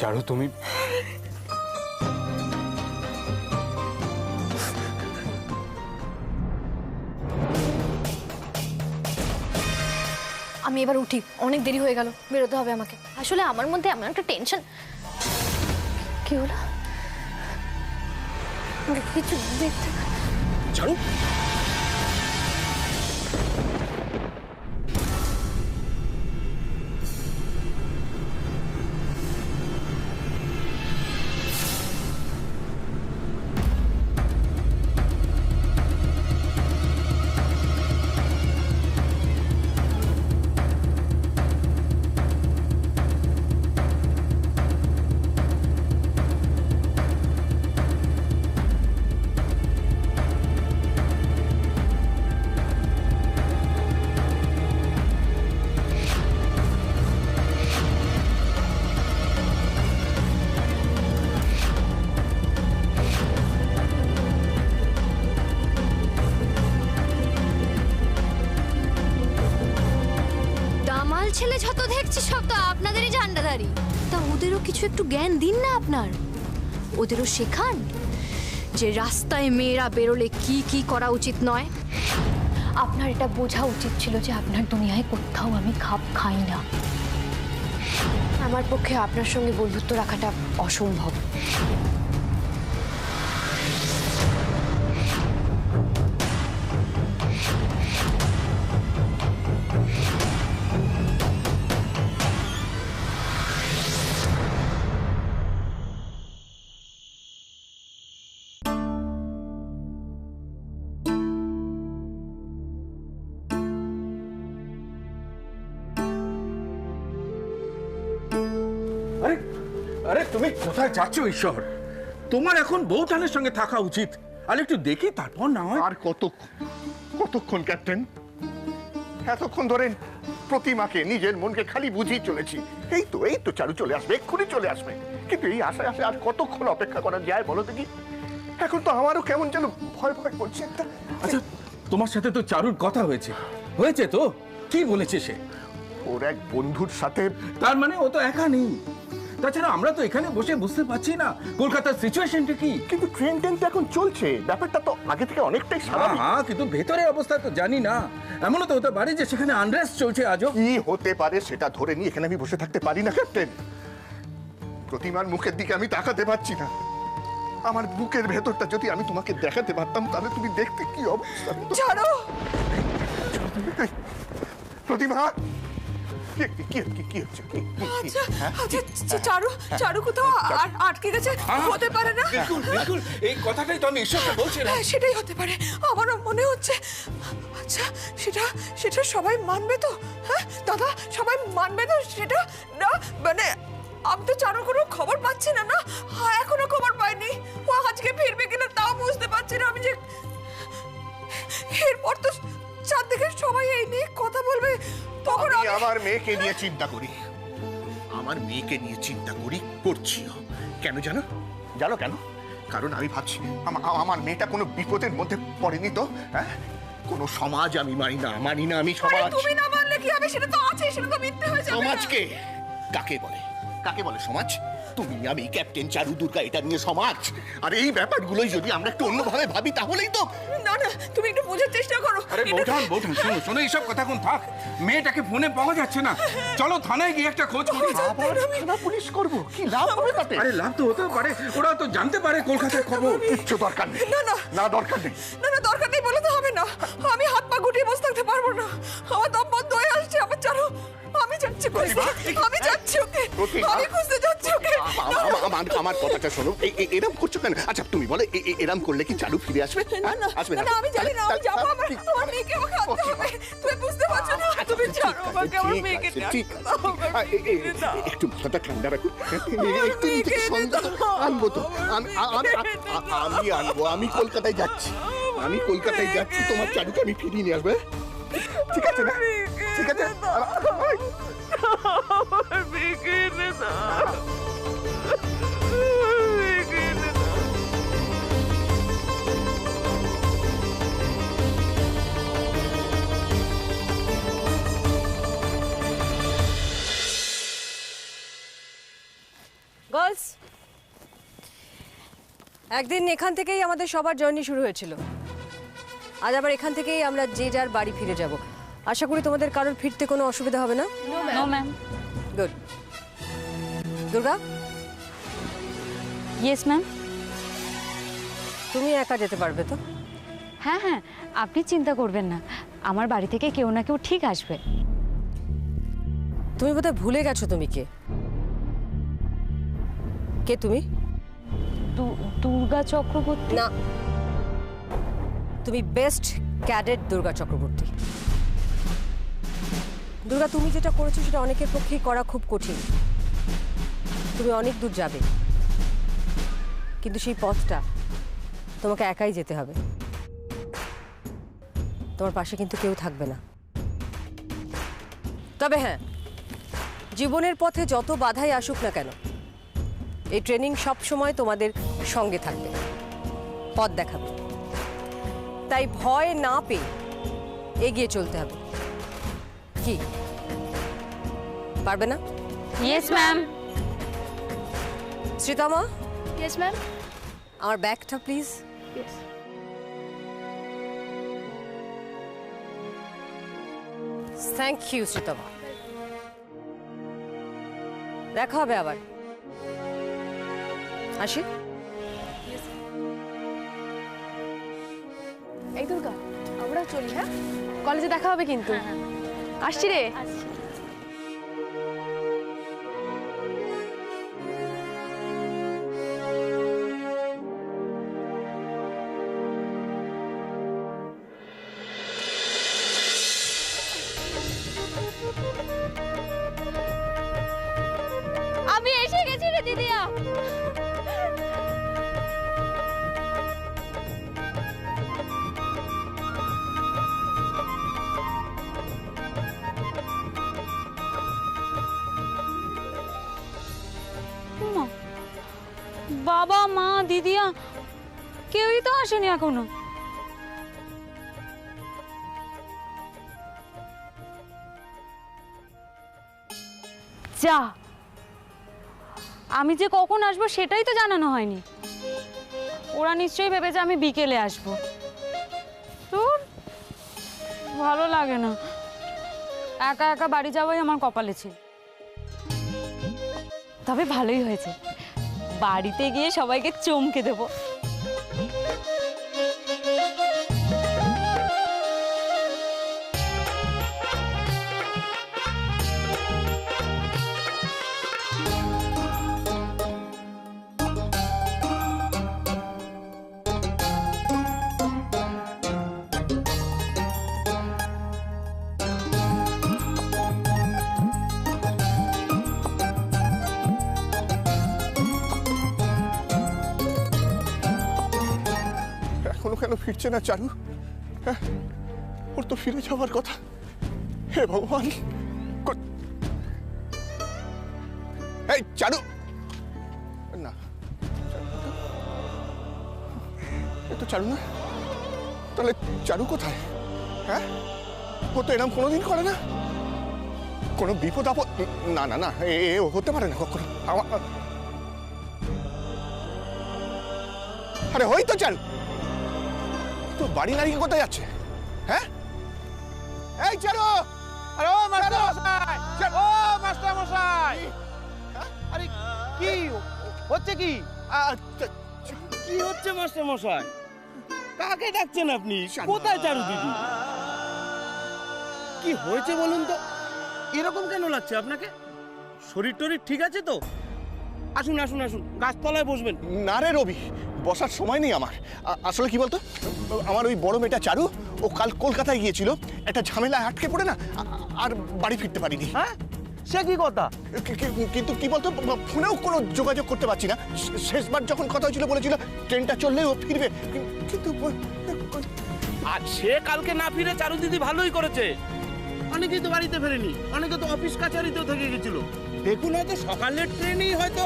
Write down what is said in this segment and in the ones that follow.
চারু তুমি আমি এবার উঠি, অনেক দেরি হয়ে গেল, বেরোতে হবে আমাকে। আসলে আমার মধ্যে এমন একটা টেনশন। কি হলো? কিছু দেখতে চারু দামাল ছেলে যত দেখছি সব তো আপনাদেরই ঝান্ডাধারী। তা ওদেরও কিছু একটু জ্ঞান দিন না আপনার, ওদেরও শেখান যে রাস্তায় মেয়েরা বেরোলে কি কি করা উচিত নয়। আপনার এটা বোঝা উচিত ছিল যে আপনার দুনিয়ায় কোথাও আমি খাপ খাই না। আমার পক্ষে আপনার সঙ্গে বন্ধুত্ব রাখাটা অসম্ভব। আরে আরে তুমি কোথায় যাচ্ছ ঈশ্বর? তোমার এখন বউঠানের সঙ্গে থাকা উচিত। আর একটু দেখি তারপর না হয়। আর কতক্ষণ ক্যাপ্টেন? এতক্ষণ ধরে প্রতিমাকে নিজের মনকে খালি বুঝিয়ে চলেছি। এই তো চারু চলে আসবে, এক্ষুনি চলে আসবে। কিন্তু এই আশায় আশায় আর কতক্ষণ অপেক্ষা করা যায় বলো দেখি? এখন তো আমারও কেমন যেন ভয় ভয় করছে একটা। আচ্ছা, তোমার সাথে তো চারুর কথা হয়েছে হয়েছে তো? কি বলেছে সে? ওর এক বন্ধুর সাথে। তার মানে ও তো একা নেই। তাছাড়া আমরা তো এখানে বসে বুঝতে পারছি না কলকাতার সিচুয়েশনটা কি। কিন্তু ট্রেন তো এখন চলছে, ব্যাপারটা তো আগে থেকে অনেকটাই স্বাভাবিক। হ্যাঁ, কিন্তু ভেতরের অবস্থা তো জানি না। এমনও তো হতে পারে যে সেখানে আনরেস্ট চলছে আজও। কি হতে পারে সেটা ধরে নিয়ে এখানে আমি বসে থাকতে পারি না ক্যাপ্টেন। প্রতিমার মুখের দিকে আমি তাকাতে পারছি না। আমার বুকের ভেতরটা যদি আমি তোমাকে দেখাতে পারতাম তাহলে তুমি দেখতে কি অবস্থা। ছাড়ো। প্রতিমা, কি হচ্ছে? আচ্ছা চারু, চারু কোথাও আটকে গেছে হতে পারে না? বিলকুল বিলকুল, এই কথাটাই তো আমি ঈশ্বরকে বলছিলাম। হ্যাঁ, সেটাই হতে পারে, আমারও মনে হচ্ছে। আচ্ছা, সেটা সবাই মানবে তো? হ্যাঁ দাদা, সবাই মানবে তো সেটা? না মানে আমি তো চারুর কোনো খবর পাচ্ছি না। না, এখনো খবর পাইনি। ও আজকে ফিরবে কিনা তাও বুঝতে পারছি না আমি। যে এরপর তো চারদিকে সবাই এই নিয়ে কথা বলবে, তখন আমি আমার মেয়েকে নিয়ে চিন্তা করি। আমার মেয়েকে নিয়ে চিন্তা করি, করছিও। কেন জানো? কেন? কারণ আমি ভাবছি আমার মেয়েটা কোনো বিপদের মধ্যে পড়েনি তো। হ্যাঁ, কোনো সমাজ আমি মানি না আমি সমাজ। তুমি না মানলে কি হবে? সেটা তো আছে, সেটা তো মিথ্যে হয়ে যাবে। সমাজকে কাকে বলে সমাজ? তুমি, আমি, ক্যাপ্টেন, চারু, দুর্গা, এটা নিয়ে সমাজ। আর এই ব্যাপারগুলোই যদি আমরা একটু অন্যভাবে ভাবি তাহলেই তো। না, তুমি একটু বোঝার চেষ্টা করো। আরে বৌঠান শোনো এইসব কথা কোন থাক। মেয়েটাকে ফোনে পাওয়া যাচ্ছে না। চলো থানায় গিয়ে একটা খোঁজ করি। থানা পুলিশ করবো, কি লাভ হবে তাতে? আরে লাভ তো হতেও পারে, ওরা তো জানতে পারে কলকাতার খবর। কিচ্ছু দরকার নেই। না দরকার নেই। না, দরকার নেই বলে তো হবে না। আমি হাত পা গুটিয়ে বসে থাকতে পারবো না। আমার দম বন্ধ হয়ে আসছে। আমার চারু, আমি যাচ্ছি, আমি যাচ্ছি ওকে, আমি খুঁজতে যাচ্ছি ওকে। আমার কথাটা শোনো, এরম করছো কেন? আচ্ছা তুমি বলে এরম করলে কি চারু ফিরে আসবে? আসবে না, আমি জানি না, আমি যাবো। আমার মেয়েকে আমাকে আনতে হবে। তুমি বুঝতে পারছো না? তুমি ছাড়ো আমাকে, আমার মেয়েকে একটু মাথাটা ঠান্ডা রাখো। একটু নিজেকে সংযত আনবো তো। আমি আনবো। আমি কলকাতায় যাচ্ছি, তোমার চারুকে আমি ফিরিয়ে নিয়ে আসবো। ঠিক আছে না? ঠিক আছে। আমার মেয়েকে এনে দাও। একদিন এখান থেকেই আমাদের সবার জার্নি শুরু হয়েছিল। আজ আবার এখান থেকেই আমরা যে যার বাড়ি ফিরে যাব। আশা করি তোমাদের কারোর ফিরতে কোনো অসুবিধা হবে না। No ma'am. Good. Durga, yes ma'am. তুমি একা যেতে পারবে তো? হ্যাঁ হ্যাঁ, আপনি চিন্তা করবেন না, আমার বাড়ি থেকে কেউ না কেউ ঠিক আসবে। তুমি বোধহয় ভুলে গেছো তুমি কে। কে তুমি? দুর্গা চক্রবর্তী। না, তুমি বেস্ট ক্যাডেট দুর্গা চক্রবর্তী। দুর্গা, তুমি যেটা করেছো সেটা অনেকের পক্ষেই করা খুব কঠিন। তুমি অনেক দূর যাবে, কিন্তু সেই পথটা তোমাকে একাই যেতে হবে। তোমার পাশে কিন্তু কেউ থাকবে না। তবে হ্যাঁ, জীবনের পথে যত বাধাই আসুক না কেন, এই ট্রেনিং সব সময় তোমাদের সঙ্গে থাকবে, পথ দেখাবে। তাই ভয় না পেয়ে এগিয়ে চলতে হবে। কি পারবে না? Yes ma'am. Sreetama, yes ma'am. আমার ব্যাগটা প্লিজ। Thank you Sreetama. দেখা হবে আবার। আসি। এই দুর্গা, আমরা চলি। হ্যাঁ, কলেজে দেখা হবে কিন্তু। আসছি রে। আমি এসে গেছি রে দিদিয়া। বাবা মা দিদিয়া কেউই তো আসেনি এখনো। যা, আমি যে কখন আসবো সেটাই তো জানানো হয়নি। ওরা নিশ্চয়ই ভেবেছে আমি বিকেলে আসবো। তোর ভালো লাগে না, একা একা বাড়ি যাওয়াই আমার কপালে ছিল। তবে ভালোই হয়েছে, বাড়িতে গিয়ে সবাইকে চমকে দেবো। এখনো কেন ফিরছে না চারু? হ্যাঁ, ওর তো ফিরে যাওয়ার কথা। হে ভগবান! এই চারু, না, এ তো চারু না। তাহলে চারু কোথায়? হ্যাঁ, ও তো এরকম কোনোদিন করে না। কোনো বিপদ আপদ? না না না, এ হতে পারে না কখনো। আরে ওই তো চারু, তো বাড়ি নারীকে কোথায় যাচ্ছে? হ্যাঁ, এই চারু! আরে ও মাস্টার মশাই! ও মাস্টার মশাই! আরে কি হচ্ছে? কি কি হচ্ছে মাস্টার মশাই? কাকে ডাকছেন আপনি? কোথায় চারু দিদি? কি হয়েছে বলুন তো? এরকম কেন লাগছে আপনাকে? শরীর টরীর ঠিক আছে তো? আসুন আসুন আসুন, গাছতলায় বসবেন। না রে রবি, বসার সময় নেই আমার। আসলে কি বলতো, আমার ওই বড় মেয়েটা চারু, ও কাল কলকাতায় গিয়েছিল, একটা ঝামেলায় আটকে পড়ে না, আর বাড়ি ফিরতে পারিনি। হ্যাঁ, সে কি কথা? কিন্তু কি বলতো, ফোনেও কোনো যোগাযোগ করতে পারছি না। শেষবার যখন কথা হয়েছিল বলেছিল ট্রেনটা চললেই ও ফিরবে, কিন্তু আর সে কালকে না ফিরে চারু দিদি ভালোই করেছে। অনেকেই তো বাড়িতে ফেরেনি, অনেকে তো অফিস কাছারিতেও থেকে গেছিল। দেখুন, হয়তো সকালের ট্রেনেই হয়তো।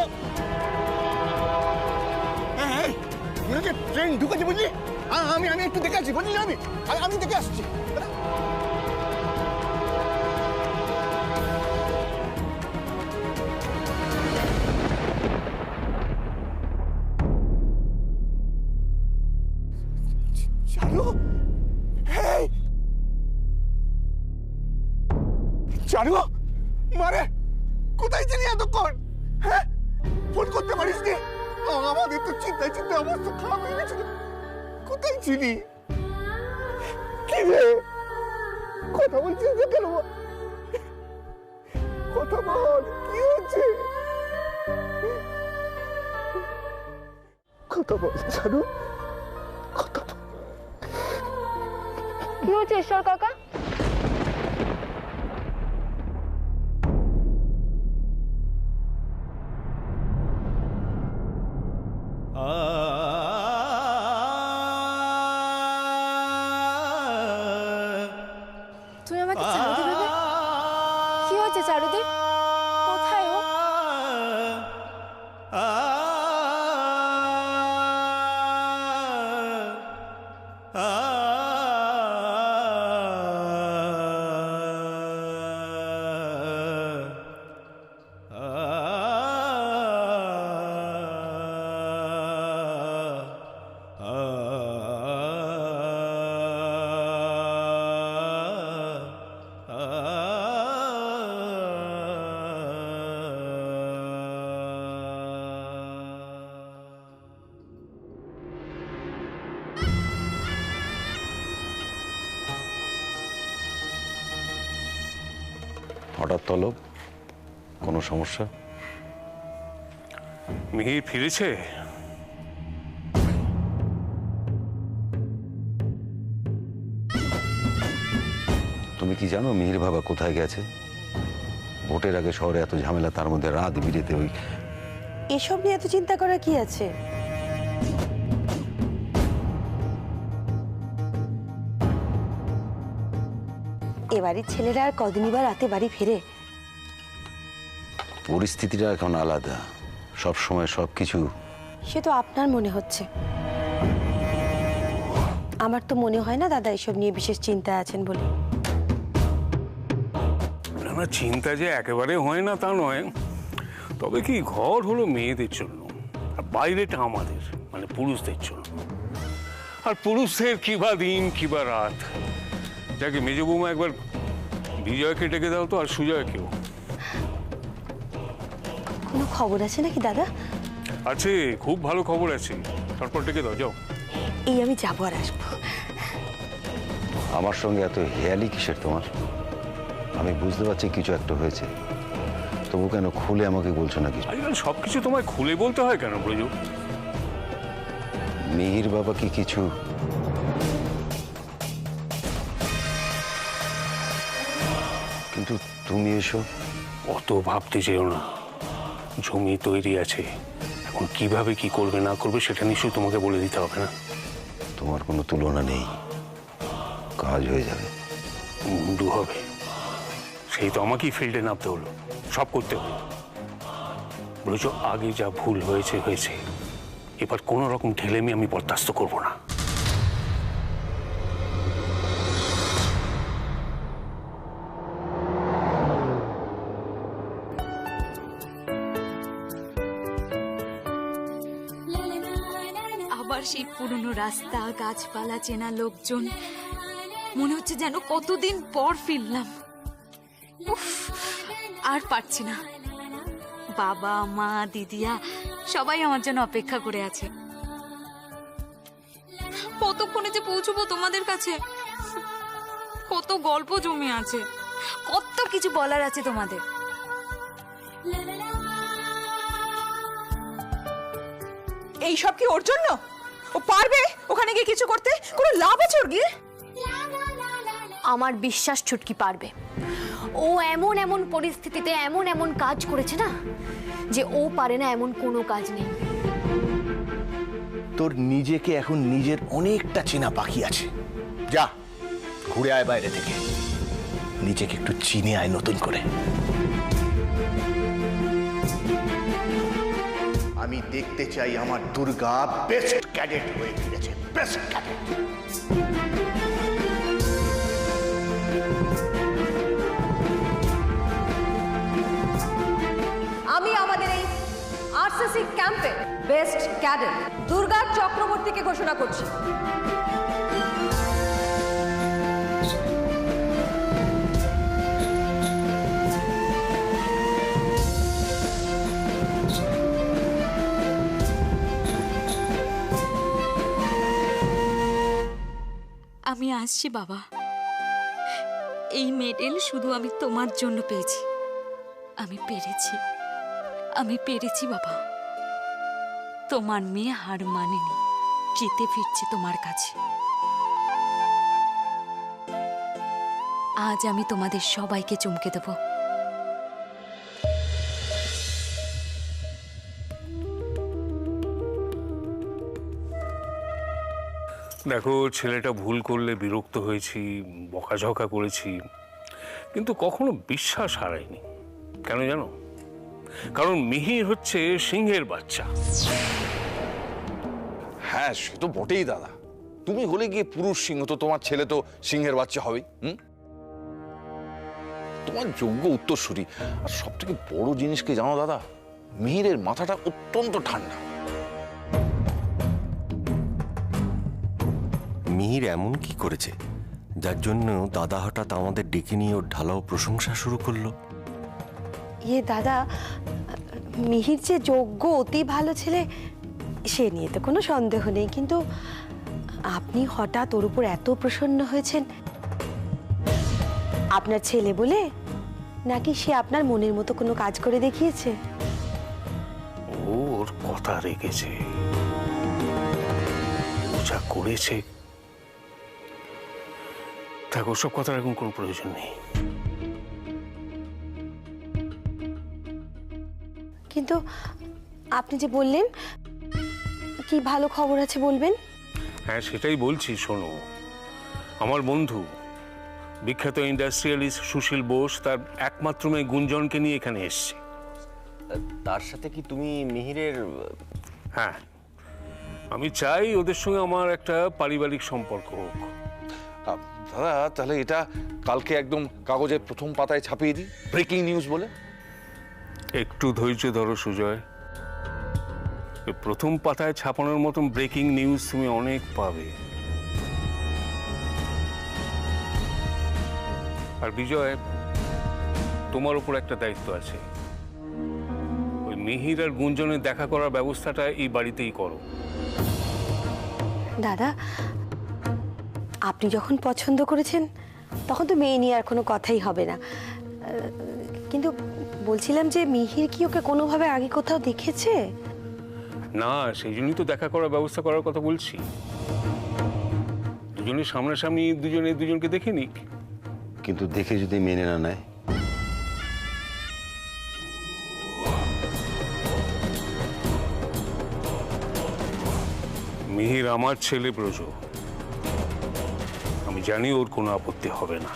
হ্যাঁ, ট্রেন ঢুকেছে বুঝলি। আমি একটু দেখে আসছি, বুঝলি? আমি দেখে আসছি। জানো মারে কোথায় ছিলি এতক্ষণ? হ্যাঁ, ফোন করতে পারিস নি? আমাদের তো চিন্তায় চিন্তায় অবস্থা খারাপ হয়ে গেছিল। কোথায় ছিলি? কি রে, কথা বলছিস না কেন? কথা বল, কি হয়েছে? কথা বল জানো, কথা বল। কি হয়েছে ঈশ্বর কাকা? তুমি আমাকে চারুদি ভেবে? কি হয়েছে চারুদি? কোথায় ও? হঠাৎ তলব, কোনো সমস্যা? মিহির ফিরেছে? তুমি কি জানো মিহির বাবা কোথায় গেছে? ভোটের আগে শহরে এত ঝামেলা, তার মধ্যে রাত বিরেতে ওই এসব নিয়ে এত চিন্তা করার কি আছে? এবাড়ির ছেলেরা আর কদিনই বা রাতে বাড়ি ফেরে? পরিস্থিতিটা এখন আলাদা, সব সময় সবকিছু। সে তো আপনার মনে হচ্ছে, আমার তো মনে হয় না দাদা এসব নিয়ে বিশেষ চিন্তায় আছেন বলে। না না, চিন্তা যে একেবারে হয় না তা নয়, তবে কি ঘর হলো মেয়েদের জন্য আর বাইরেটা আমাদের মানে পুরুষদের জন্য। আর পুরুষদের কিবা দিন কিবা রাত। যাকে মেজ বৌমা একবার বিজয়কে ডেকে দাও তো, আর সুজয়কেও। কোনো খবর আছে নাকি দাদা? আছে, খুব ভালো খবর আছে, তারপর ডেকে দাও, যাও। এই আমি যাবো আর আসবো। আমার সঙ্গে এত হেয়ালি কিসের তোমার? আমি বুঝতে পারছি কিছু একটা হয়েছে, তবু কেন খুলে আমাকে বলছো না কিছু? আজকাল সবকিছু তোমায় খুলে বলতে হয় কেন ব্রজ? মিহির বাবা কি কিছু? কিন্তু তুমি এসো। অত ভাবতে চেও না, জমি তৈরি আছে, এখন কিভাবে কি করবে না করবে সেটা নিশ্চয়ই তোমাকে বলে দিতে হবে না। তোমার কোনো তুলনা নেই, কাজ হয়ে যাবে। মুন্ডু হবে, সেই তো আমাকেই ফিল্ডে নামতে হলো, সব করতে হলো। বলেছ আগে যা ভুল হয়েছে হয়েছে, এবার কোনো রকম ঢেলেমি আমি বরদাস্ত করব না। আবার সেই পুরনো রাস্তা, গাছপালা, চেনা লোকজন, মনে হচ্ছে যেন কতদিন পর ফিরলাম। উফ, আর পারছি না। বাবা মা দিদিয়া সবাই আমার জন্য অপেক্ষা করে আছে। কতক্ষণে যে পৌঁছবো তোমাদের কাছে? কত গল্প জমে আছে, কত কিছু বলার আছে তোমাদের। এই সব কি ওর জন্য? ও পারবে ওখানে গিয়ে কিছু করতে? কোনো লাভ আছে ওর গিয়ে? আমার বিশ্বাস ছুটকি পারবে। ও এমন এমন পরিস্থিতিতে এমন এমন কাজ করেছে না, যে ও পারে না এমন কোনো কাজ নেই। তোর নিজেকে এখন নিজের অনেকটা চেনা বাকি আছে। যা ঘুরে আয় বাইরে থেকে, নিজেকে একটু চিনে আয় নতুন করে। আমি দেখতে চাই আমার দুর্গা বেস্ট ক্যাডেট হয়ে ফিরেছে, বেস্ট ক্যাডেট। আমি আমাদের এই আরসিসি ক্যাম্পে বেস্ট ক্যাডেট দুর্গা চক্রবর্তীকে ঘোষণা করছি। আমি আসছি বাবা। এই মেডেল শুধু আমি তোমার জন্য পেয়েছি। আমি পেরেছি বাবা। তোমার মেয়ে হার মানেনি, জিতে ফিরছে তোমার কাছে। আজ আমি তোমাদের সবাইকে চমকে দেব। দেখো, ছেলেটা ভুল করলে বিরক্ত হয়েছি, বকাঝকা করেছি, কিন্তু কখনো বিশ্বাস হারায়নি। কেন জানো? কারণ মিহির হচ্ছে সিংহের বাচ্চা। হ্যাঁ, সে তো বটেই দাদা। তুমি হলে গিয়ে পুরুষ সিংহ, তো তোমার ছেলে তো সিংহের বাচ্চা হবেই। তোমার যোগ্য উত্তরসূরি। আর সব থেকে বড় জিনিসকে জানো দাদা, মিহিরের মাথাটা অত্যন্ত ঠান্ডা। মিহির এমন কি করেছে যার জন্য দাদা হঠাৎ আমাদের ডেকে নিয়ে ওর ঢালাও প্রশংসা শুরু করলো? দাদা, মিহির যে যোগ্য, অতি ভালো ছেলে, সে নিয়ে তো কোনো সন্দেহ নেই, কিন্তু আপনি হঠাৎ ওর উপর এত প্রসন্ন হয়েছেন, আপনার ছেলে বলে নাকি সে আপনার মনের মতো কোনো কাজ করে দেখিয়েছে? ওর কথা রেখেছে, যা করেছে। থাকো, সব কথার এখন কোনো প্রয়োজন নেই। কিন্তু আপনি যে বললেন কি ভালো খবর আছে বলবেন? হ্যাঁ, সেটাই বলছি। শোনো, আমার বন্ধু বিখ্যাত ইন্ডাস্ট্রিয়ালিস্ট সুশীল বোস তার একমাত্র মেয়ে গুঞ্জনকে নিয়ে এখানে এসছে। তার সাথে কি তুমি মিহিরের? হ্যাঁ, আমি চাই ওদের সঙ্গে আমার একটা পারিবারিক সম্পর্ক হোক। দাদা, তাহলে এটা কালকে একদম কাগজের প্রথম পাতায় ছাপিয়ে দিই, ব্রেকিং নিউজ বলে। একটু ধৈর্য ধরো সুজয়, প্রথম পাতায় ছাপানোর মতন ব্রেকিং নিউজ তুমি অনেক পাবে। আর বিজয়, তোমার উপর একটা দায়িত্ব আছে। ওই মিহির আর গুঞ্জনের দেখা করার ব্যবস্থাটা এই বাড়িতেই করো। দাদা, আপনি যখন পছন্দ করেছেন তখন তো মেয়ে নিয়ে আর কোনো কথাই হবে না, কিন্তু বলছিলাম যে মিহির কি ওকে কোনোভাবে আগে কোথাও দেখেছে? না, সেই জন্যই তো দেখা করার ব্যবস্থা করার কথা বলছি। দুজনের সামনাসামনি দুজনে দুজনকে দেখে নিক। কিন্তু দেখে যদি মেনে না নেয়? মিহির আমার ছেলে ব্রজ, আমি জানি ওর কোনো আপত্তি হবে না।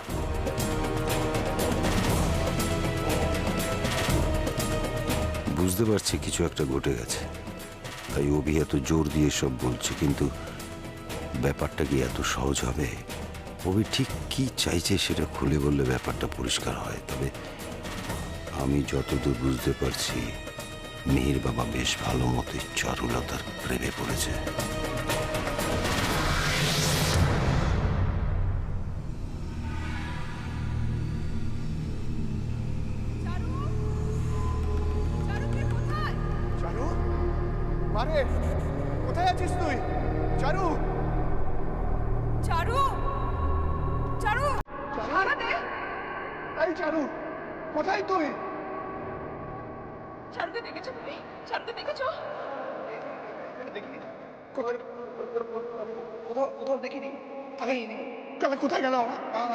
বুঝতে পারছি কিছু একটা ঘটে গেছে, তাই অভি এত জোর দিয়ে সব বলছে, কিন্তু ব্যাপারটা কি এত সহজ হবে? অভি ঠিক কি চাইছে সেটা খুলে বললে ব্যাপারটা পরিষ্কার হয়। তবে আমি যতদূর বুঝতে পারছি, মিহির বাবা বেশ ভালো মতোই চারুলতার প্রেমে পড়েছে। কোথায় আছিস তুই? চারু, চারু, চারু, এই চারু, কোথায় তুই? চারুকে দেখেছো তুমি? চারুকে দেখেছো? দেখিনি, কোথাও দেখিনি। কেন কোথায় গেল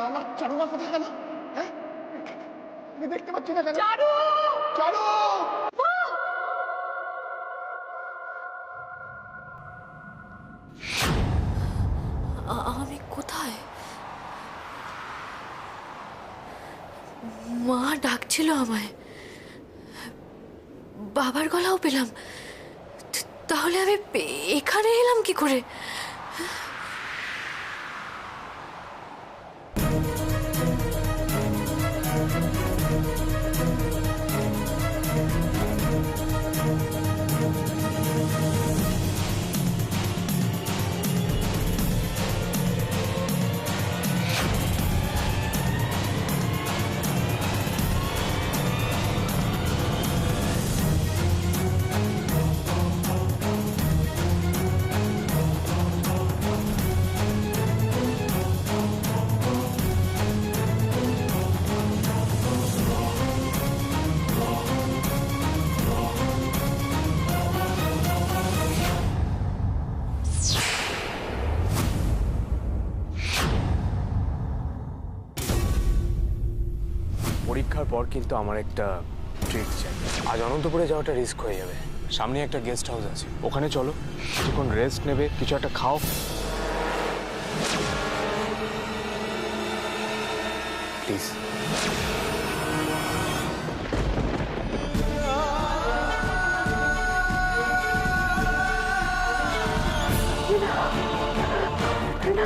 আমার চারু? কোথায় গেল? হ্যাঁ, আমি দেখতে পাচ্ছি না কেন? চারু, চারু, আমি কোথায়? মা ডাকছিল আমায়, বাবার গলাও পেলাম, তাহলে আমি এখানে এলাম কি করে? পরীক্ষার পর কিন্তু আমার একটা ট্রিট চাই। আজ অনন্তপুরে যাওয়াটা রিস্ক হয়ে যাবে। সামনে একটা গেস্ট হাউস আছে, ওখানে চলো, কিছুক্ষণ রেস্ট নেবে, কিছু একটা খাও। প্লিজ। না